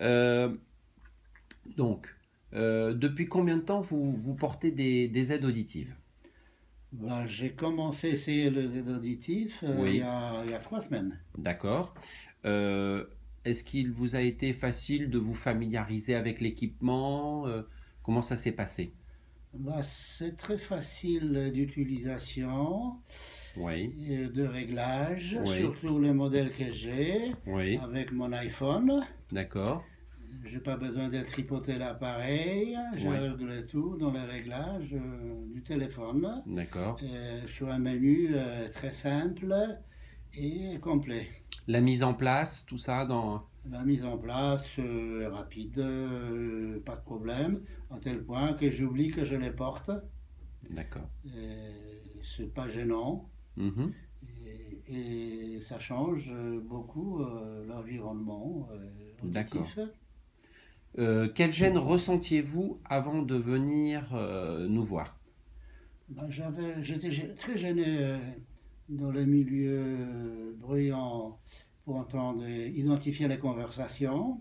Euh, donc, depuis combien de temps vous portez des aides auditives? Ben, j'ai commencé à essayer le Z auditif Oui, il y a 3 semaines. d'accord. Euh, Est-ce qu'il vous a été facile de vous familiariser avec l'équipement? Comment ça s'est passé? Ben, c'est très facile d'utilisation, Oui, de réglage, oui, surtout le modèle que j'ai oui, avec mon iPhone. d'accord. J'ai pas besoin de tripoter l'appareil, je Oui, règle tout dans les réglages du téléphone, d'accord. sur un menu très simple et complet. La mise en place, tout ça dans... La mise en place est rapide, pas de problème, à tel point que j'oublie que je les porte. D'accord. C'est pas gênant Mhm. et ça change beaucoup l'environnement D'accord. auditif. Quel gêne ressentiez-vous avant de venir nous voir? Ben, j'étais très gêné dans les milieux bruyants pour entendre identifier les conversations.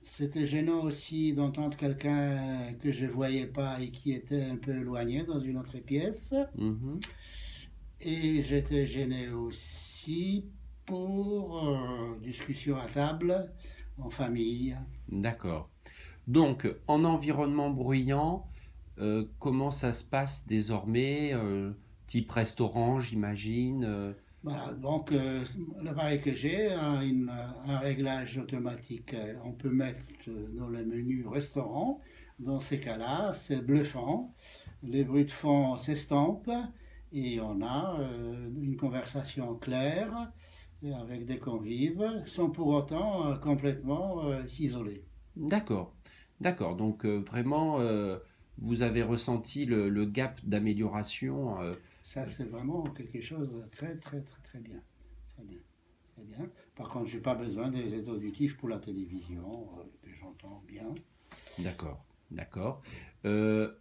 C'était gênant aussi d'entendre quelqu'un que je ne voyais pas et qui était un peu éloigné dans une autre pièce. Mhm. Et j'étais gêné aussi pour discussion à table, en famille. D'accord. Donc, en environnement bruyant, comment ça se passe désormais? Type restaurant, j'imagine. Voilà, donc l'appareil que j'ai a un réglage automatique. On peut mettre dans le menu restaurant. Dans ces cas-là, c'est bluffant. Les bruits de fond s'estampent et on a une conversation claire avec des convives sans pour autant complètement s'isoler. D'accord. D'accord. Donc, vraiment, vous avez ressenti le gap d'amélioration. Ça, c'est vraiment quelque chose de très, très, très, très bien. Très bien, très bien. Par contre, je n'ai pas besoin des aides auditives pour la télévision, que j'entends bien. D'accord. D'accord.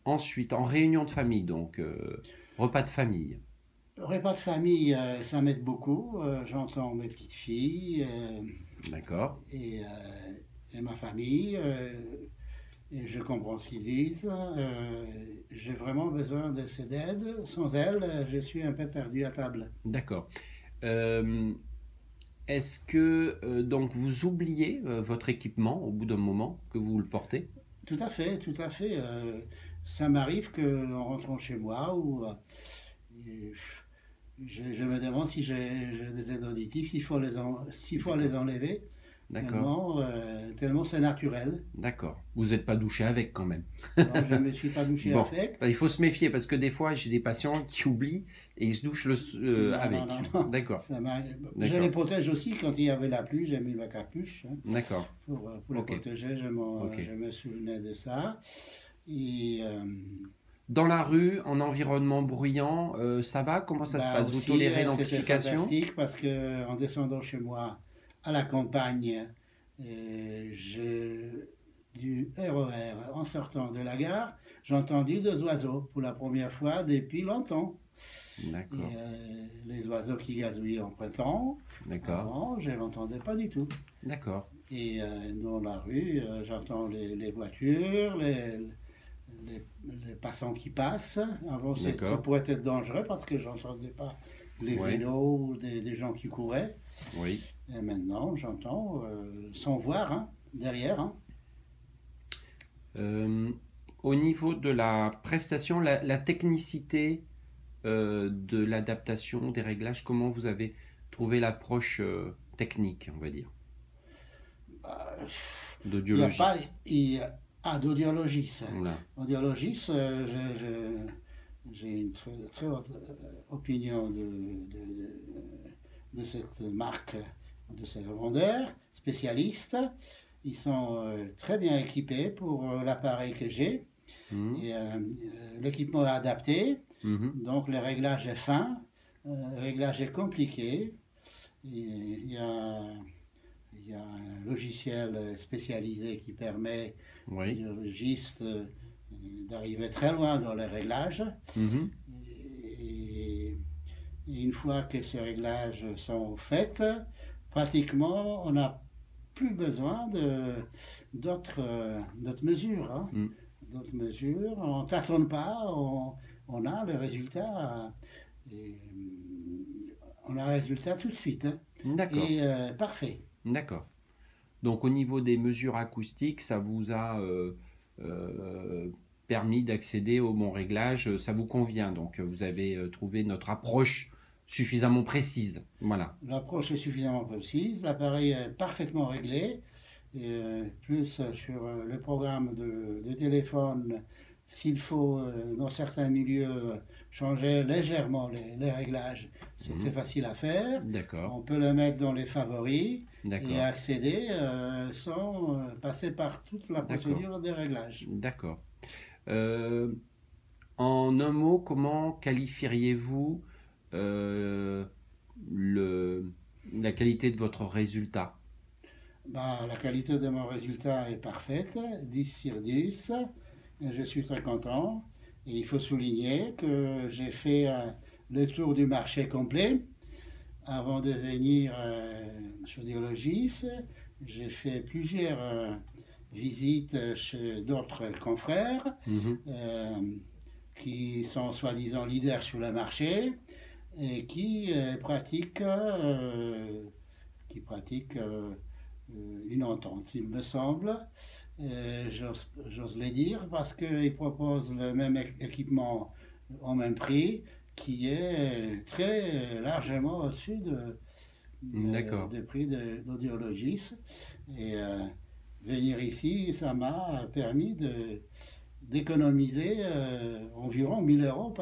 Ensuite, en réunion de famille, donc, repas de famille. Le repas de famille, ça m'aide beaucoup. J'entends mes petites filles D'accord. et, et ma famille et je comprends ce qu'ils disent. J'ai vraiment besoin de ces aides. Sans elles, je suis un peu perdu à table. D'accord. Euh, Est-ce que donc vous oubliez votre équipement au bout d'un moment que vous le portez? Tout à fait, tout à fait. Ça m'arrive qu'en rentrant chez moi, ou je me demande si j'ai des aides auditives, s'il faut les D'accord. enlever, D'accord. tellement c'est naturel. D'accord. Vous n'êtes pas douché avec quand même. Non, je ne me suis pas douché Bon, avec. il faut se méfier parce que des fois j'ai des patients qui oublient et ils se douchent Non, non, non, avec. non. D'accord. Ça m'arrive. Je les D'accord. protège aussi quand il y avait la pluie, j'ai mis ma capuche hein, D'accord. pour les Ok. protéger. Ok. Je me souvenais de ça. Et Dans la rue, en environnement bruyant, ça va? Comment ça se bah passe? Vous aussi, tolérez c'était l'amplification? fantastique parce que en descendant chez moi à la campagne, du RER en sortant de la gare, j'ai entendu deux oiseaux pour la première fois depuis longtemps. Et D'accord. les oiseaux qui gazouillent en printemps, D'accord. avant, je ne l'entendais pas du tout. D'accord. Et dans la rue, j'entends les voitures, les passants qui passent. Avant, ça D'accord. pourrait être dangereux parce que j'entendais pas les Oui. vélos ou des gens qui couraient. Oui. Et maintenant, j'entends sans voir hein, derrière. Hein. Euh, Au niveau de la prestation, la technicité de l'adaptation, des réglages, comment vous avez trouvé l'approche technique, on va dire, Bah, il n'y a pas. d'audiologiste? D'audiologiste. Voilà. Audiologiste, j'ai une très, très haute opinion de cette marque, de ces revendeurs spécialistes. Ils sont très bien équipés pour l'appareil que j'ai. Mhm. Et l'équipement est adapté, Mhm. donc le réglage est fin, le réglage est compliqué. Il y a un logiciel spécialisé qui permet aux Oui. biologistes d'arriver très loin dans les réglages. Mhm. Et, et une fois que ces réglages sont faits, pratiquement on n'a plus besoin d'autres mesures, hein. Mm. D'autres mesures. On ne tâtonne pas, on a le résultat. Et, on a le résultat tout de suite, hein. D'accord, Et parfait. d'accord. Donc au niveau des mesures acoustiques, ça vous a euh, permis d'accéder au bon réglage, ça vous convient. Donc vous avez trouvé notre approche suffisamment précise. Voilà. L'approche est suffisamment précise, l'appareil est parfaitement réglé. Et, plus sur le programme de téléphone, s'il faut, dans certains milieux, changer légèrement les réglages, c'est Mhm. facile à faire. D'accord, On peut le mettre dans les favoris et d'accord, accéder sans passer par toute la d'accord, procédure des réglages. d'accord. Euh, En un mot, comment qualifieriez-vous euh, le, la qualité de votre résultat? Bah, la qualité de mon résultat est parfaite, 10 sur 10. Et je suis très content. Et il faut souligner que j'ai fait le tour du marché complet avant de venir chaudiologiste. J'ai fait plusieurs visites chez d'autres confrères Mhm. euh, qui sont soi-disant leaders sur le marché et qui pratiquent une entente, il me semble. J'ose le dire parce qu'ils proposent le même équipement au même prix qui est très largement au-dessus D'accord, des prix d'audiologistes. Et venir ici, ça m'a permis d'économiser environ 1000 euros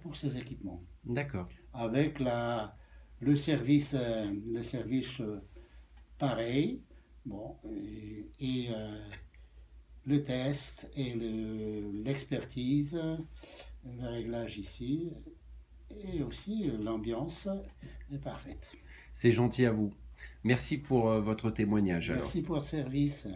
pour ces équipements. d'accord, Avec le service pareil, bon, le test et l'expertise, le réglage ici, et aussi l'ambiance est parfaite. c'est gentil à vous. Merci pour votre témoignage alors. Merci pour le service.